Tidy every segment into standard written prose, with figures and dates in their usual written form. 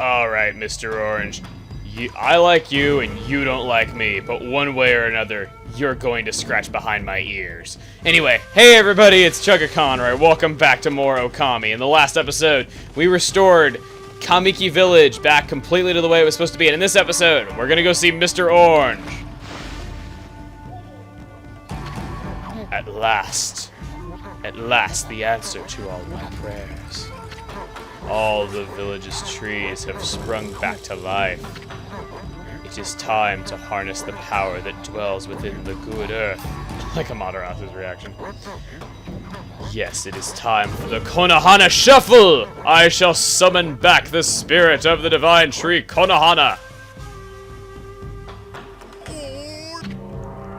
Alright, Mr. Orange. I like you and you don't like me, but one way or another, you're going to scratch behind my ears. Anyway, hey everybody, it's Chugga Conroy. Welcome back to more Okami. In the last episode, we restored Kamiki Village back completely to the way it was supposed to be. And in this episode, we're gonna go see Mr. Orange. At last, the answer to all my prayers. All the village's trees have sprung back to life. It is time to harness the power that dwells within the good earth. Like Amaterasu's reaction. Yes, it is time for the Konohana Shuffle! I shall summon back the spirit of the divine tree Konohana.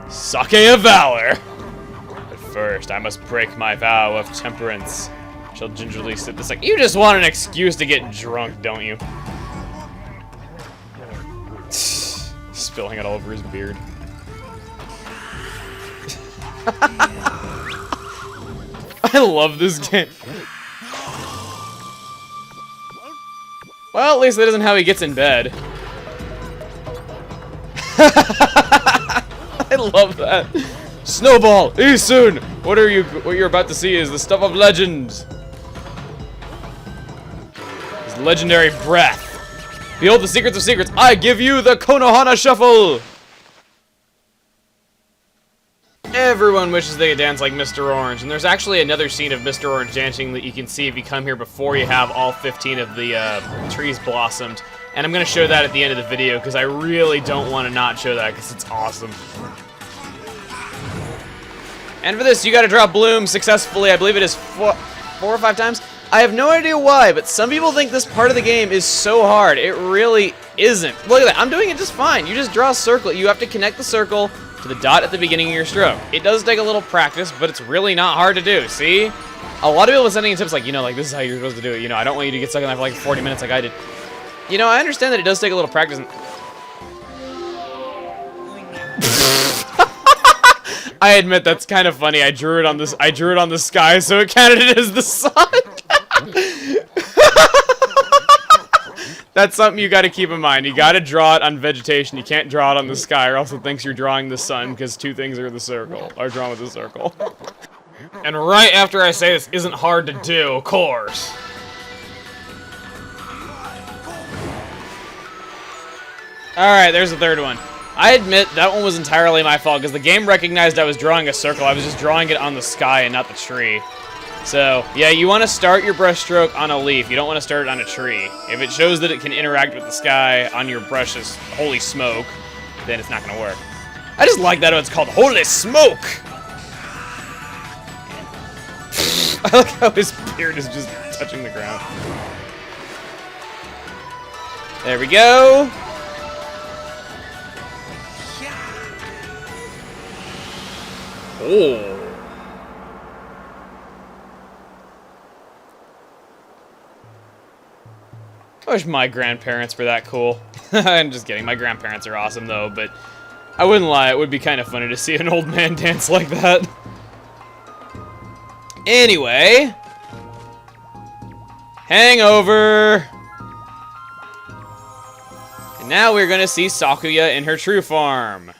Sakuya Valor! But first, I must break my vow of temperance. She'll gingerly sit this like, you just want an excuse to get drunk, don't you? Spilling it all over his beard. I love this game. Well, at least that isn't how he gets in bed. I love that. Snowball, soon. What you're about to see is the stuff of legends. His legendary breath. Behold the secrets of secrets. I give you the Konohana Shuffle. Everyone wishes they could dance like Mr. Orange, and there's actually another scene of Mr. Orange dancing that you can see if you come here before you have all 15 of the trees blossomed. And I'm going to show that at the end of the video, because I really don't want to not show that, because it's awesome. And for this, you got to drop Bloom successfully. I believe it is four or five times. I have no idea why, but some people think this part of the game is so hard. It really isn't. Look at that. I'm doing it just fine. You just draw a circle. You have to connect the circle to the dot at the beginning of your stroke. It does take a little practice, but it's really not hard to do. See? A lot of people are sending tips like, like, this is how you're supposed to do it. I don't want you to get stuck in that for like 40 minutes like I did. I understand that it does take a little practice. I admit that's kind of funny. I drew it on the sky, so it counted it as the sun. That's something you got to keep in mind. You got to draw it on vegetation. You can't draw it on the sky, or else it thinks you're drawing the sun, because two things are drawn with a circle. And right after I say this isn't hard to do, of course. Alright, there's the third one. I admit that one was entirely my fault, because the game recognized I was drawing a circle. I was just drawing it on the sky and not the tree. So, yeah, you want to start your brush stroke on a leaf. You don't want to start it on a tree. If it shows that it can interact with the sky on your brushes, holy smoke, then it's not going to work. I just like that it's called Holy Smoke! I like how his beard is just touching the ground. There we go. Oh. I wish my grandparents were that cool. I'm just kidding. My grandparents are awesome, though, but I wouldn't lie. It would be kind of funny to see an old man dance like that. Anyway. Hangover. And now we're going to see Sakuya in her true form.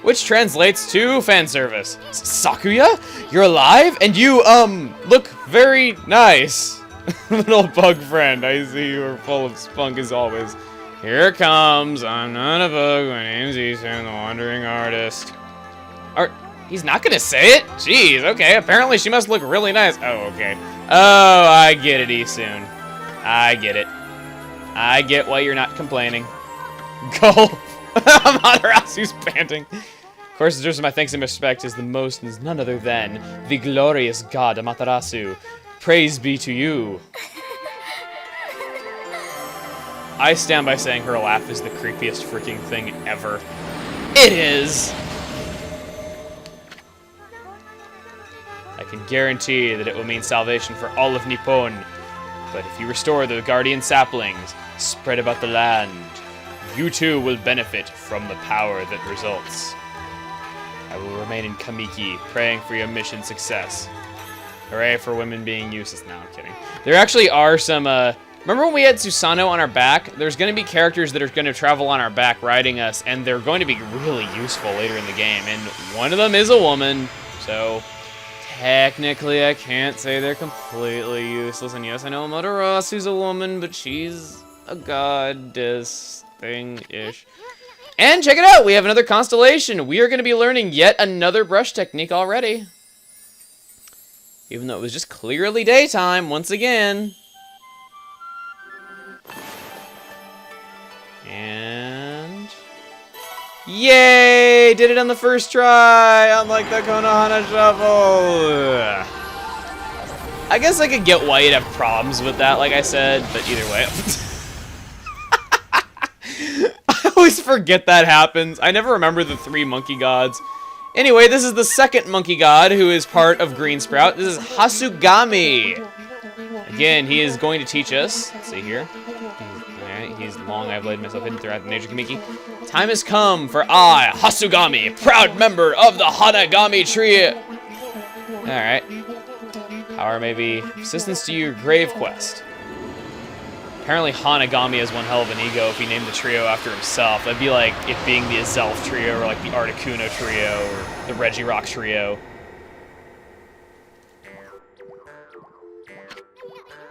Which translates to fan service. Sakuya? You're alive? And you, look very nice. Little bug friend, I see you are full of spunk as always. Here it comes. I'm not a bug. My name's Ethan, the wandering artist. He's not gonna say it? Jeez, okay. Apparently she must look really nice. Oh, okay. Oh, I get it, Isun. I get it. I get why you're not complaining. Gulp. Amaterasu's panting. Of course, the deserves of my thanks and respect is none other than the glorious god Amaterasu. Praise be to you. I stand by saying her laugh is the creepiest freaking thing ever. It is! I can guarantee that it will mean salvation for all of Nippon. But if you restore the guardian saplings spread about the land, you too will benefit from the power that results. I will remain in Kamiki, praying for your mission success. Hooray for women being useless. No, I'm kidding. There actually are some, remember when we had Susanoo on our back? There's going to be characters that are going to travel on our back riding us, and they're going to be really useful later in the game. And one of them is a woman, so technically I can't say they're completely useless. And yes, I know Amaterasu's a woman, but she's a goddess thing-ish. And check it out, we have another constellation. We are going to be learning yet another brush technique already. Even though it was just clearly daytime, once again. And... yay! Did it on the first try, unlike the Konohana shuffle. I guess I could get why you'd have problems with that, like I said, but either way. I always forget that happens. I never remember the 3 monkey gods. Anyway, this is the second monkey god who is part of Green Sprout. This is Hasugami. Again, he is going to teach us. Let's see here. Alright, he's long. I've laid myself hidden throughout the nature Kamiki. Time has come for I, Hasugami, proud member of the Hanagami Trio. Alright. Power may be assistance to your grave quest. Apparently Hanagami has one hell of an ego if he named the trio after himself. That'd be like it being the Azelf trio, or like the Articuno trio, or the Regirock trio.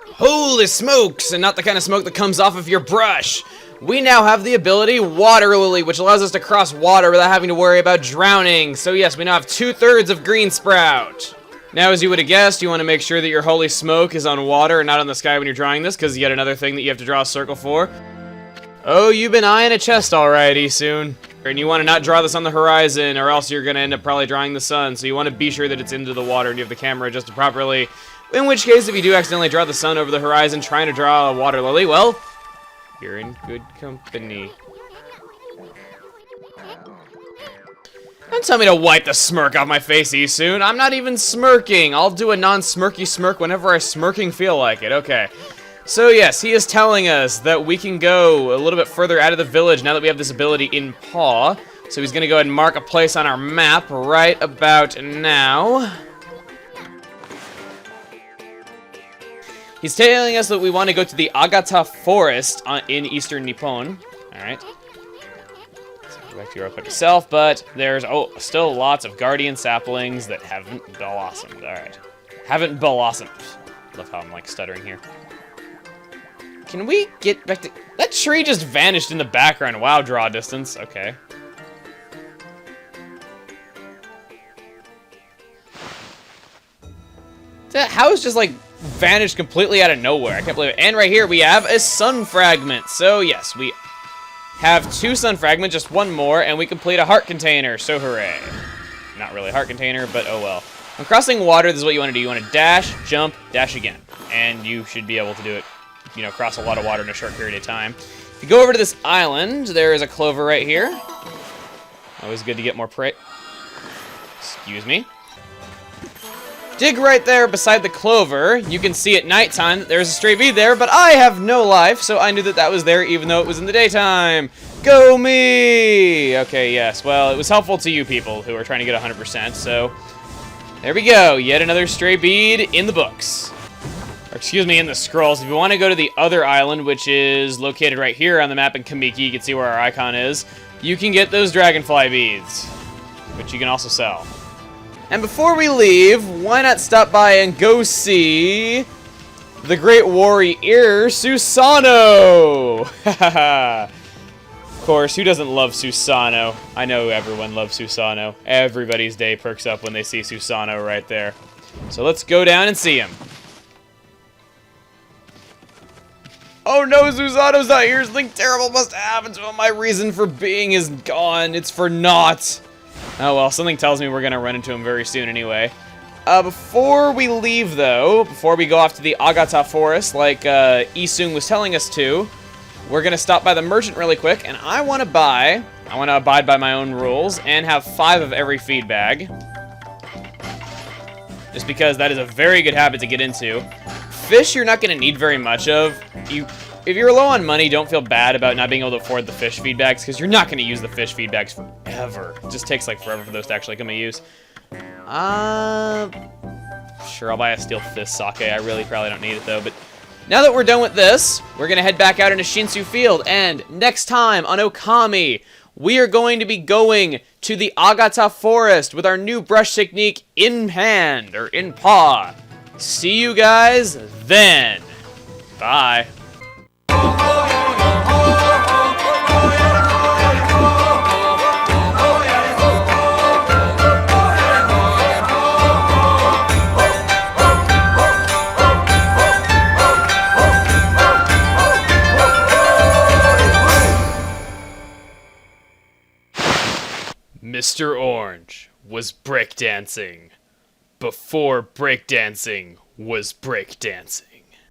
Holy smokes! And not the kind of smoke that comes off of your brush! We now have the ability Water Lily, which allows us to cross water without having to worry about drowning. So yes, we now have 2/3 of Green Sprout. Now, as you would have guessed, you want to make sure that your holy smoke is on water and not on the sky when you're drawing this, because yet another thing that you have to draw a circle for. Oh, you've been eyeing a chest alrighty soon. And you want to not draw this on the horizon, or else you're going to end up probably drawing the sun. So you want to be sure that it's into the water and you have the camera adjusted properly. In which case, if you do accidentally draw the sun over the horizon trying to draw a water lily, well, you're in good company. Don't tell me to wipe the smirk off my face, soon. I'm not even smirking. I'll do a non-smirky smirk whenever I smirking feel like it. Okay. So yes, he is telling us that we can go a little bit further out of the village now that we have this ability in Paw. So he's going to go ahead and mark a place on our map right about now. He's telling us that we want to go to the Agata Forest in eastern Nippon. Alright. Back to your output itself, but there's still lots of guardian saplings that haven't blossomed. Alright. Haven't blossomed. Love how I'm like stuttering here. Can we get back to... That tree just vanished in the background. Wow, draw distance. Okay. That house just like vanished completely out of nowhere. I can't believe it. And right here we have a sun fragment. So yes, we have 2 sun fragments, just 1 more, and we complete a heart container, so hooray. Not really a heart container, but oh well. When crossing water, this is what you want to do. You want to dash, jump, dash again. And you should be able to do it, you know, cross a lot of water in a short period of time. If you go over to this island, there is a clover right here. Always good to get more prey. Excuse me. Dig right there beside the clover. You can see at nighttime that there's a stray bead there, but I have no life, so I knew that that was there even though it was in the daytime. Go me! Okay, yes. Well, it was helpful to you people who are trying to get 100%, so there we go. Yet another stray bead in the books. Or excuse me, in the scrolls. If you want to go to the other island, which is located right here on the map in Kamiki, you can see where our icon is, you can get those dragonfly beads, which you can also sell. And before we leave, why not stop by and go see the great warrior, Susanoo! Of course, who doesn't love Susanoo? I know everyone loves Susanoo. Everybody's day perks up when they see Susanoo right there. So let's go down and see him. Oh no, Susanoo's not here! Something terrible must happen to him! My reason for being is gone. It's for naught. Oh well, something tells me we're gonna run into him very soon anyway. Before we leave though, before we go off to the Agata Forest, like Isung was telling us to, we're gonna stop by the merchant really quick, and I wanna abide by my own rules, and have 5 of every feed bag. Just because that is a very good habit to get into. Fish you're not gonna need very much of. If you're low on money, don't feel bad about not being able to afford the fish feedbacks, because you're not going to use the fish feedbacks forever. It just takes like forever for those to actually come to use. Sure, I'll buy a steel fist sake. I really probably don't need it though, but now that we're done with this, we're gonna head back out into Shinsu Field, and next time on Okami, we are going to be going to the Agata Forest with our new brush technique in hand, or in paw. See you guys then. Bye. Mr. Orange was breakdancing before breakdancing was breakdancing.